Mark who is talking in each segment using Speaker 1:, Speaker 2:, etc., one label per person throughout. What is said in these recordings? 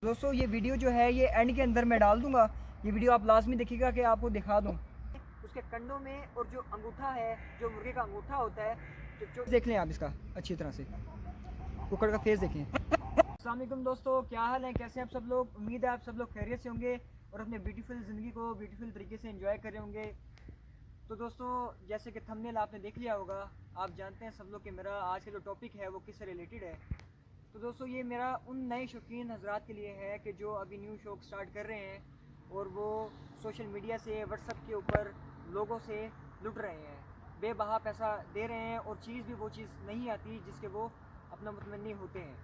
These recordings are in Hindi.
Speaker 1: दोस्तों ये वीडियो जो है ये एंड के अंदर मैं डाल दूंगा। ये वीडियो आप लाजमी देखिएगा कि आपको दिखा दूं उसके कंडों में, और जो अंगूठा है, जो मुर्गे का अंगूठा होता है, जो देख लें आप इसका अच्छी तरह से, कुकर का फेस देखें। अस्सलाम वालेकुम दोस्तों, क्या हाल है, कैसे हैं आप सब लोग। उम्मीद है आप सब लोग खैरियत से होंगे और अपने ब्यूटीफुल ज़िंदगी को ब्यूटीफुल तरीके से एंजॉय कर रहे होंगे। तो दोस्तों जैसे कि थंबनेल आपने देख लिया होगा, आप जानते हैं सब लोग कि मेरा आज का जो टॉपिक है वो किससे रिलेटेड है। तो दोस्तों ये मेरा उन नए शौकीन हजरात के लिए है कि जो अभी न्यू शौक स्टार्ट कर रहे हैं और वो सोशल मीडिया से, व्हाट्सएप के ऊपर लोगों से लुट रहे हैं, बेबहा पैसा दे रहे हैं और चीज़ भी वो चीज़ नहीं आती जिसके वो अपना मुतमन्नी होते हैं।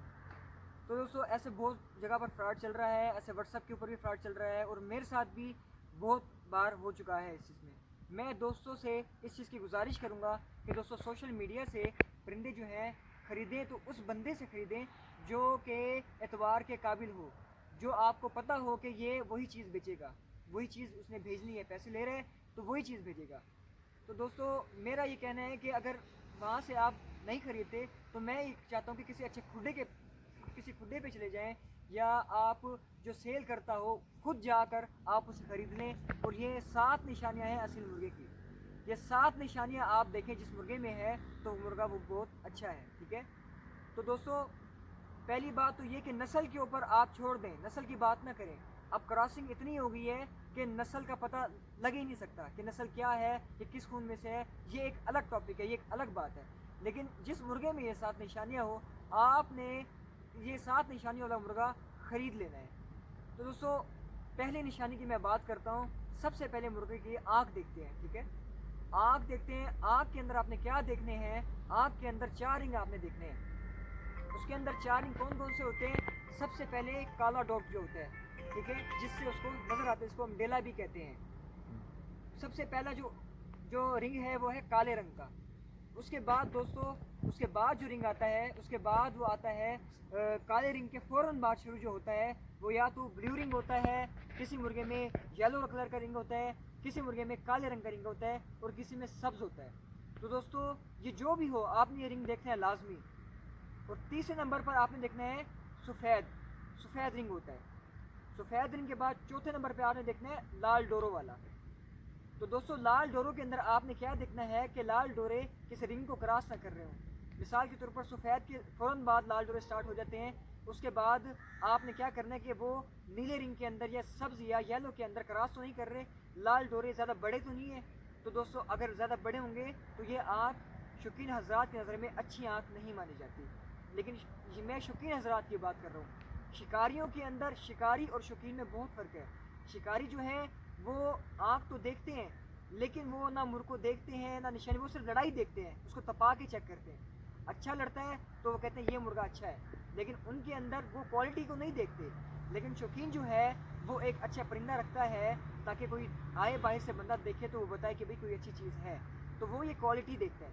Speaker 1: तो दोस्तों ऐसे बहुत जगह पर फ्रॉड चल रहा है, ऐसे व्हाट्सएप के ऊपर भी फ्रॉड चल रहा है और मेरे साथ भी बहुत बार हो चुका है। इस चीज़ में मैं दोस्तों से इस चीज़ की गुजारिश करूँगा कि दोस्तों सोशल मीडिया से परिंदे जो हैं ख़रीदें तो उस बंदे से ख़रीदें जो कि एतबार के काबिल हो, जो आपको पता हो कि ये वही चीज़ बेचेगा, वही चीज़ उसने भेजनी है, पैसे ले रहे हैं तो वही चीज़ भेजेगा। तो दोस्तों मेरा ये कहना है कि अगर वहाँ से आप नहीं ख़रीदते तो मैं ये चाहता हूँ कि किसी खुडे पे चले जाएं, या आप जो सेल करता हो खुद जाकर आप उसे ख़रीद लें। और ये 7 निशानियाँ हैं असल मुर्गे की। ये 7 निशानियाँ आप देखें जिस मुर्गे में है तो मुर्गा वो बहुत अच्छा है, ठीक है। तो दोस्तों पहली बात तो ये कि नस्ल के ऊपर आप छोड़ दें, नस्ल की बात ना करें। अब क्रॉसिंग इतनी हो गई है कि नस्ल का पता लग ही नहीं सकता कि नस्ल क्या है, ये किस खून में से है। ये एक अलग टॉपिक है, ये एक अलग बात है। लेकिन जिस मुर्गे में ये 7 निशानियाँ हो, आपने ये 7 निशानियों वाला मुर्गा ख़रीद लेना है। तो दोस्तों पहली निशानी की मैं बात करता हूँ। सबसे पहले मुर्गे की आँख देखते हैं, ठीक है। आँख देखते हैं। आँख के अंदर आपने क्या देखने हैं, आँख के अंदर 4 रिंग आपने देखने हैं। उसके अंदर 4 रिंग कौन कौन से होते हैं। सबसे पहले काला डॉट जो होता है, ठीक है, जिससे उसको नज़र आता है, इसको हम डेला भी कहते हैं। सबसे पहला जो जो रिंग है वो है काले रंग का। उसके बाद दोस्तों, उसके बाद जो रिंग आता है, उसके बाद वो आता है काले रिंग के फ़ौरन बाद शुरू जो होता है वो या तो ब्लू रिंग होता है, किसी मुर्गे में येलो कलर का रिंग होता है, किसी मुर्गे में काले रंग का रिंग होता है और किसी में सब्ज़ होता है। तो दोस्तों ये जो भी हो आपने ये रिंग देखना है लाजमी। और तीसरे नंबर पर आपने देखना है सफ़ेद रिंग होता है। सफ़ेद रिंग के बाद चौथे नंबर पर आपने देखना है लाल डोरो वाला। तो दोस्तों लाल डोरो के अंदर आपने क्या देखना है कि लाल डोरे किस रिंग को क्रॉस ना कर रहे हो। मिसाल के तौर पर सफ़ेद के फ़ौरन बाद लाल डोरे स्टार्ट हो जाते हैं। उसके बाद आपने क्या करना है कि वो नीले रिंग के अंदर या सब्ज़ या येलो के अंदर क्रॉस तो नहीं कर रहे, लाल डोरे ज़्यादा बड़े तो नहीं है। तो दोस्तों अगर ज़्यादा बड़े होंगे तो ये आँख शौकीन हजरात की नज़र में अच्छी आँख नहीं मानी जाती। लेकिन मैं शौकीन हजरात की बात कर रहा हूँ। शिकारियों के अंदर शिकारी और शौकीन में बहुत फ़र्क है। शिकारी जो है वो आँख तो देखते हैं, लेकिन वो ना मुर्ग को देखते हैं ना निशानी, वो सिर्फ लड़ाई देखते हैं, उसको तपा के चेक करते हैं। अच्छा लड़ता है तो वो कहते हैं ये मुर्गा अच्छा है, लेकिन उनके अंदर वो क्वालिटी को नहीं देखते। लेकिन शौकीन जो है वो एक अच्छा परिंदा रखता है ताकि कोई आए बाहर से बंदा देखे तो वो बताए कि भाई कोई अच्छी चीज़ है, तो वो ये क्वालिटी देखता है।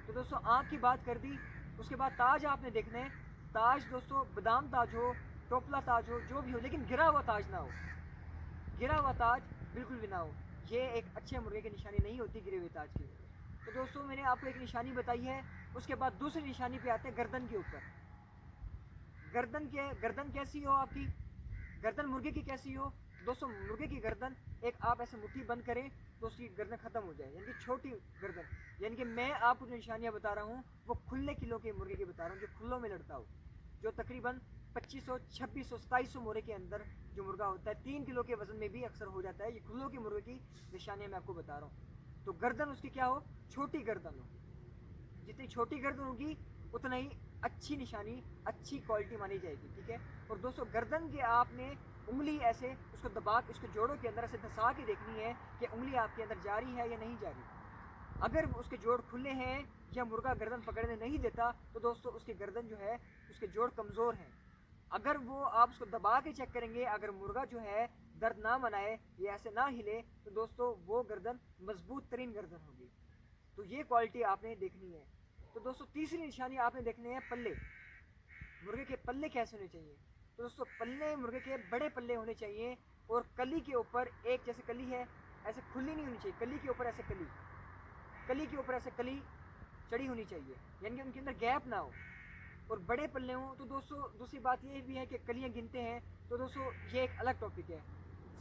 Speaker 1: तो दोस्तों आँख की बात कर दी। उसके बाद ताज आपने देखना है। ताज दोस्तों बादाम ताज हो, टोपला ताज हो, जो भी हो, लेकिन गिरा हुआ ताज ना हो। गिरा हुआ ताज बिल्कुल भी ना हो। ये एक अच्छे मुर्गे की निशानी नहीं होती गिरे हुए ताज की। तो दोस्तों मैंने आपको एक निशानी बताई है। उसके बाद दूसरी निशानी पे आते हैं गर्दन के ऊपर। गर्दन कैसी हो आपकी, गर्दन मुर्गे की कैसी हो। दोस्तों मुर्गे की गर्दन एक आप ऐसे मुट्ठी बंद करें तो उसकी गर्दन ख़त्म हो जाए, यानी कि छोटी गर्दन। यानी कि मैं आपको जो निशानियाँ बता रहा हूँ वो खुले किलो के मुर्गे की बता रहा हूँ, जो खुलों में लड़ता हो, जो तकरीबन 2500, 2600, 2700 मोरे के अंदर जो मुर्गा होता है, 3 किलो के वज़न में भी अक्सर हो जाता है। ये खुलों के मुर्गे की निशानियाँ मैं आपको बता रहा हूँ। तो गर्दन उसकी क्या हो, छोटी गर्दन हो। जितनी छोटी गर्दन होगी उतना ही अच्छी निशानी, अच्छी क्वालिटी मानी जाएगी, ठीक है। और दोस्तों गर्दन के आपने उंगली ऐसे उसको दबा के उसके जोड़ों के अंदर ऐसे धंसा के देखनी है कि उंगली आपके अंदर जा रही है या नहीं जा रही। अगर उसके जोड़ खुले हैं या मुर्गा गर्दन पकड़ने नहीं देता तो दोस्तों उसकी गर्दन जो है, उसके जोड़ कमज़ोर हैं। अगर वो आप उसको दबा के चेक करेंगे, अगर मुर्गा जो है दर्द ना मनाए या ऐसे ना हिले तो दोस्तों वो गर्दन मजबूत तरीन गर्दन होगी। तो ये क्वालिटी आपने देखनी है। तो दोस्तों तीसरी निशानी आपने देखने हैं पल्ले। मुर्गे के पल्ले कैसे होने चाहिए। तो दोस्तों पल्ले मुर्गे के बड़े पल्ले होने चाहिए और कली के ऊपर एक जैसे कली है ऐसे खुली नहीं होनी चाहिए, कली के ऊपर ऐसे कली के ऊपर ऐसे कली चढ़ी होनी चाहिए, यानी कि उनके अंदर गैप ना हो और बड़े पल्ले हों। तो दोस्तों दूसरी बात ये भी है कि कलियाँ गिनते हैं तो दोस्तों ये एक अलग टॉपिक है।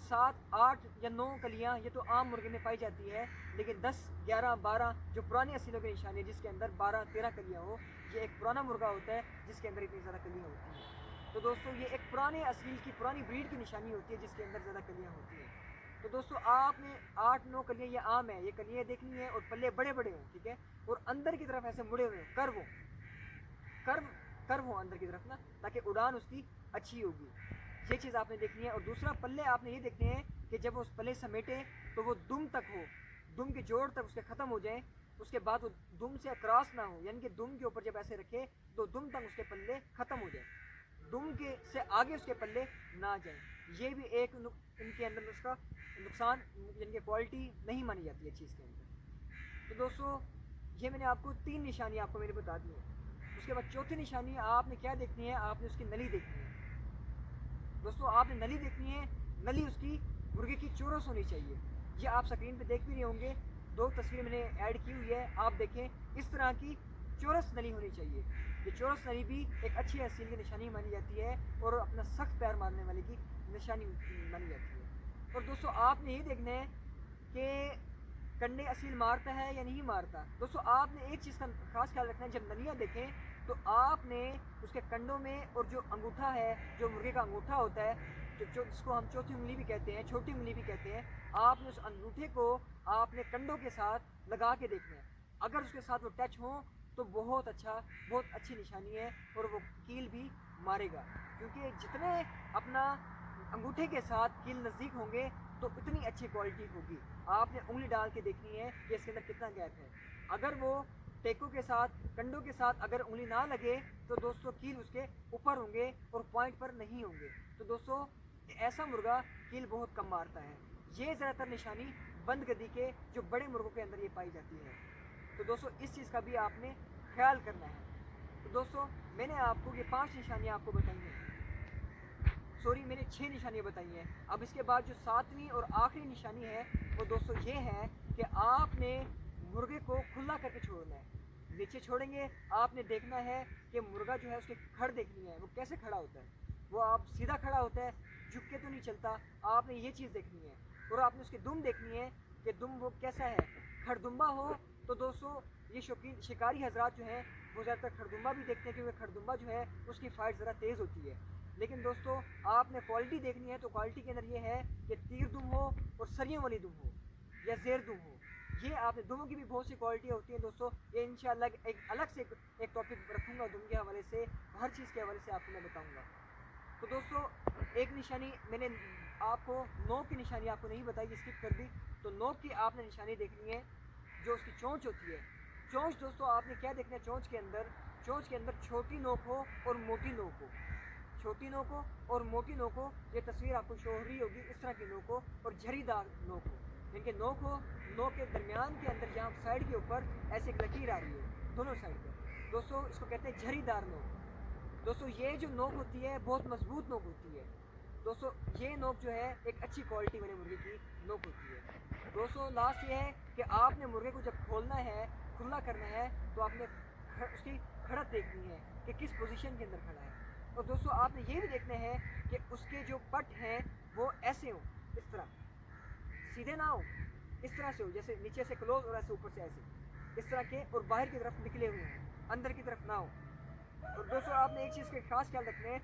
Speaker 1: 7, 8 या 9 कलियाँ ये तो आम मुर्गे में पाई जाती है, लेकिन 10, 11, 12 जो पुरानी असीलों की निशानी है जिसके अंदर 12, 13 कलियाँ हो, ये एक पुराना मुर्गा होता है जिसके अंदर इतनी ज़्यादा कलियाँ होती हैं। तो दोस्तों ये एक पुराने असील की, पुरानी ब्रीड की निशानी होती है जिसके अंदर ज़्यादा कलियाँ होती हैं। तो दोस्तों आपने 8, 9 कलियाँ, ये आम है, ये कलियाँ देखनी है और पल्ले बड़े बड़े हों, ठीक है, और अंदर की तरफ ऐसे मुड़े हुए हों, कर्व कर्व हो अंदर की तरफ ना, ताकि उड़ान उसकी अच्छी होगी। ये चीज़ आपने देखनी है। और दूसरा, पल्ले आपने ये देखने हैं कि जब वो उस पल्ले समेटे तो वो दुम तक हो, दुम के जोड़ तक उसके ख़त्म हो जाए, उसके बाद वो दुम से क्रॉस ना हो, यानी कि दुम के ऊपर जब ऐसे रखे तो दुम तक उसके पल्ले ख़त्म हो जाए, दुम के से आगे उसके पल्ले ना जाए। ये भी एक इनके अंदर उसका नुकसान, यानी कि क्वालिटी नहीं मानी जाती है चीज़ के अंदर। तो दोस्तों ये मैंने आपको 3 निशानी आपको मेरी बता दी है। उसके बाद चौथी निशानी आपने क्या देखनी है, आपने उसकी नली देखनी है। दोस्तों आपने नली देखनी है, नली उसकी मुर्गे की चौरस होनी चाहिए। ये आप स्क्रीन पे देख भी रहे होंगे, 2 तस्वीर मैंने ऐड की हुई है, आप देखें इस तरह की चौरस नली होनी चाहिए। ये चौरस नली भी एक अच्छी असील की निशानी मानी जाती है और अपना सख्त पैर मारने वाले की निशानी मानी जाती है। और दोस्तों आपने ये देखना है कि कंडे असील मारता है या नहीं मारता। दोस्तों आपने एक चीज़ का खास ख्याल रखना है, जब नलियाँ देखें तो आपने उसके कंडों में, और जो अंगूठा है, जो मुर्गे का अंगूठा होता है, जो जिसको हम चौथी उंगली भी कहते हैं, छोटी उंगली भी कहते हैं, आपने उस अंगूठे को आपने कंडों के साथ लगा के देखना है। अगर उसके साथ वो टच हो तो बहुत अच्छा, बहुत अच्छी निशानी है और वो कील भी मारेगा, क्योंकि जितने अपना अंगूठे के साथ कील नज़दीक होंगे तो इतनी अच्छी क्वालिटी होगी। आपने उंगली डाल के देखनी है कि इसके अंदर कितना गैप है। अगर वो टेकों के साथ, कंडों के साथ अगर उंगली ना लगे तो दोस्तों कील उसके ऊपर होंगे और पॉइंट पर नहीं होंगे। तो दोस्तों ऐसा मुर्गा कील बहुत कम मारता है। ये ज़्यादातर निशानी बंद गद्दी के जो बड़े मुर्गों के अंदर ये पाई जाती है। तो दोस्तों इस चीज़ का भी आपने ख्याल करना है। तो दोस्तों मैंने आपको ये 5 निशानियाँ आपको बताई हैं, सॉरी मैंने 6 निशानियाँ बताई हैं। अब इसके बाद जो 7वीं और आखिरी निशानी है वो दोस्तों ये है कि आपने मुर्गे को खुला करके छोड़ना है। नीचे छोड़ेंगे, आपने देखना है कि मुर्गा जो है उसकी खड़ देखनी है, वो कैसे खड़ा होता है। वो आप सीधा खड़ा होता है, झुक के तो नहीं चलता, आपने ये चीज़ देखनी है। और आपने उसकी दुम देखनी है कि दुम वो कैसा है। खड़दुम्बा हो तो दोस्तों ये शौकीन शिकारी हजरात जो हैं वो ज़्यादातर खड़दुम्बा भी देखते हैं, क्योंकि खड़दुम्बा जो है उसकी फाइट ज़रा तेज़ होती है। लेकिन दोस्तों आपने क्वालिटी देखनी है तो क्वालिटी के अंदर ये है कि तीर दुम हो और सरियों वाली दुम हो या ज़ेर दुम हो। ये आपने दुमों की भी बहुत सी क्वालिटी होती है दोस्तों। ये इंशाल्लाह एक अलग से एक टॉपिक रखूँगा दुम के हवाले से, हर चीज़ के हवाले से आपको मैं बताऊँगा। तो दोस्तों एक निशानी मैंने आपको नोक की निशानी आपको नहीं बताई, स्किप कर दी। तो नोक की आपने निशानी देखनी है जो उसकी चोंच होती है। चोंच दोस्तों आपने क्या देखना है, चोंच के अंदर छोटी नोक हो और मोटी नोक हो। छोटी नोक हो और मोटी नोक हो, ये तस्वीर आपको शो हो रही होगी, इस तरह की नोक हो और झरीदार नोक हो। इनके नोक हो, नोक के दरमियान के अंदर जहाँ साइड के ऊपर ऐसे एक लकीर आ रही है दोनों साइड पर, दोस्तों इसको कहते हैं झरीदार नोक। दोस्तों ये जो नोक होती है बहुत मजबूत नोक होती है। दोस्तों ये नोक जो है एक अच्छी क्वालिटी वाले मुर्गे की नोक होती है। दोस्तों लास्ट ये है कि आपने मुर्गे को जब खोलना है, खुला करना है, तो आपने उसकी खड़त देखनी है कि किस पोजीशन के अंदर खड़ा है। और दोस्तों आपने ये भी देखना है कि उसके जो पट हैं वो ऐसे हों, इस तरह सीधे ना हो, इस तरह से हो, जैसे नीचे से क्लोज और ऐसे ऊपर से ऐसे, इस तरह के, और बाहर की तरफ निकले हुए हैं, अंदर की तरफ ना हो। और दोस्तों आपने एक चीज़ का खास ख्याल रखना है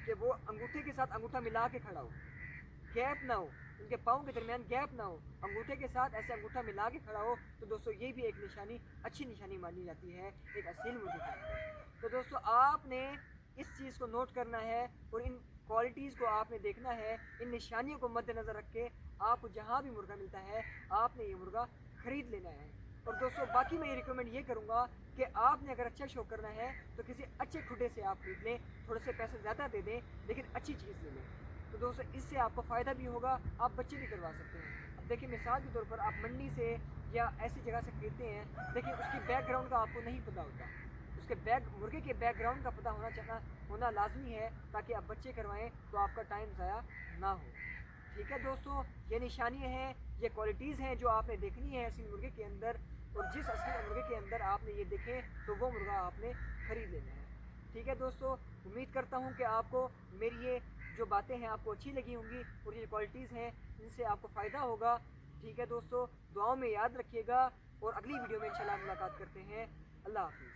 Speaker 1: कि वो अंगूठे के साथ अंगूठा मिला के खड़ा हो, गैप ना हो, उनके पाँव के दरमियान गैप ना हो, अंगूठे के साथ ऐसे अंगूठा मिला के खड़ा हो। तो दोस्तों ये भी एक निशानी, अच्छी निशानी मानी जाती है एक असील मुर्गे के अंदर। तो दोस्तों आपने इस चीज़ को नोट करना है और इन क्वालिटीज़ को आपने देखना है, इन निशानियों को मद्देनज़र रख के आपको जहाँ भी मुर्गा मिलता है आपने ये मुर्गा ख़रीद लेना है। और दोस्तों बाकी मैं ये रिकमेंड ये करूँगा कि आपने अगर अच्छा शौक करना है तो किसी अच्छे खुडे से आप खरीद लें, थोड़े से पैसे ज़्यादा दे दें लेकिन अच्छी चीज़ ले लें। तो दोस्तों इससे आपको फ़ायदा भी होगा, आप बच्चे भी करवा सकते हैं। अब देखिए मिसाल के तौर पर आप मंडी से या ऐसी जगह से खरीदते हैं, देखिए उसकी बैकग्राउंड का आपको नहीं पता होता, उसके मुर्गे के बैकग्राउंड का पता होना लाजमी है ताकि आप बच्चे करवाएं तो आपका टाइम ज़ाया ना हो। ठीक है दोस्तों, ये निशानियाँ हैं, ये क्वालिटीज़ हैं जो आपने देखनी है असील मुर्गे के अंदर, और जिस असील मुर्गे के अंदर आपने ये देखें तो वो मुर्गा आपने ख़रीद लेना है। ठीक है दोस्तों, उम्मीद करता हूँ कि आपको मेरी ये जो बातें हैं आपको अच्छी लगी होंगी और ये क्वालिटीज़ हैं जिनसे आपको फ़ायदा होगा। ठीक है दोस्तों, दुआओं में याद रखिएगा और अगली वीडियो में इंशाल्लाह मुलाकात करते हैं। अल्लाह हाफिज़।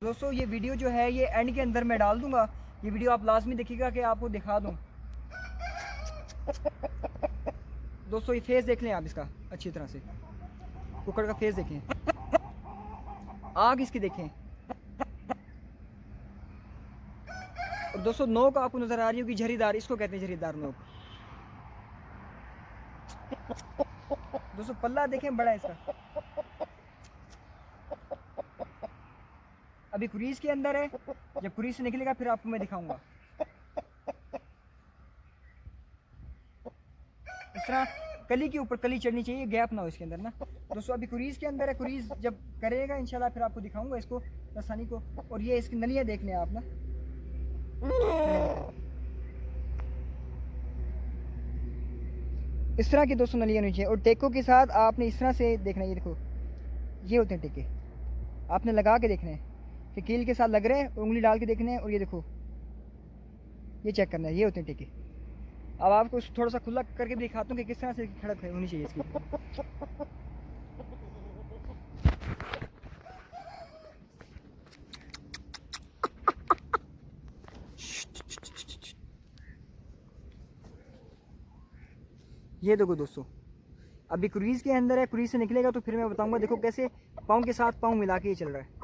Speaker 1: दोस्तों ये वीडियो जो है ये एंड के अंदर मैं डाल दूँगा, ये वीडियो आप लाजमी देखिएगा कि आपको दिखा दूँ। दोस्तों ये फेस देख लें आप इसका अच्छी तरह से, कुकर का फेस देखें, आग इसकी देखें। और दोस्तों नोक आपको नज़र आ रही होगी झरीदार, इसको कहते हैं झरीदार नोक। दोस्तों पल्ला देखें बड़ा है इसका, अभी कुरीज के अंदर है, जब कुरीज से निकलेगा फिर आपको मैं दिखाऊंगा। इस तरह कली के ऊपर कली चढ़नी चाहिए, गैप ना हो इसके अंदर ना। दोस्तों अभी कुरीज के अंदर है, कुरीज जब करेगा इंशाल्लाह फिर आपको दिखाऊंगा इसको आसानी को। और ये इसकी नलियाँ देख लें आप ना, इस तरह की दोस्तों नलियाँ होनी चाहिए। और टेकों के साथ आपने इस तरह से देखना है, ये देखो ये होते हैं टेके, आपने लगा के देखना है कि कील के साथ लग रहे हैं, उंगली डाल के देखना है। और ये देखो ये चेक करना है, ये होते हैं टेके। अब आपको थोड़ा सा खुला करके भी दिखाता हूँ कि किस तरह से खड़क होनी चाहिए इसकी। ये देखो दोस्तों अभी क्रूज़ के अंदर है, क्रूज़ से निकलेगा तो फिर मैं बताऊंगा। देखो कैसे पाँव के साथ पाँव मिला के ये चल रहा है।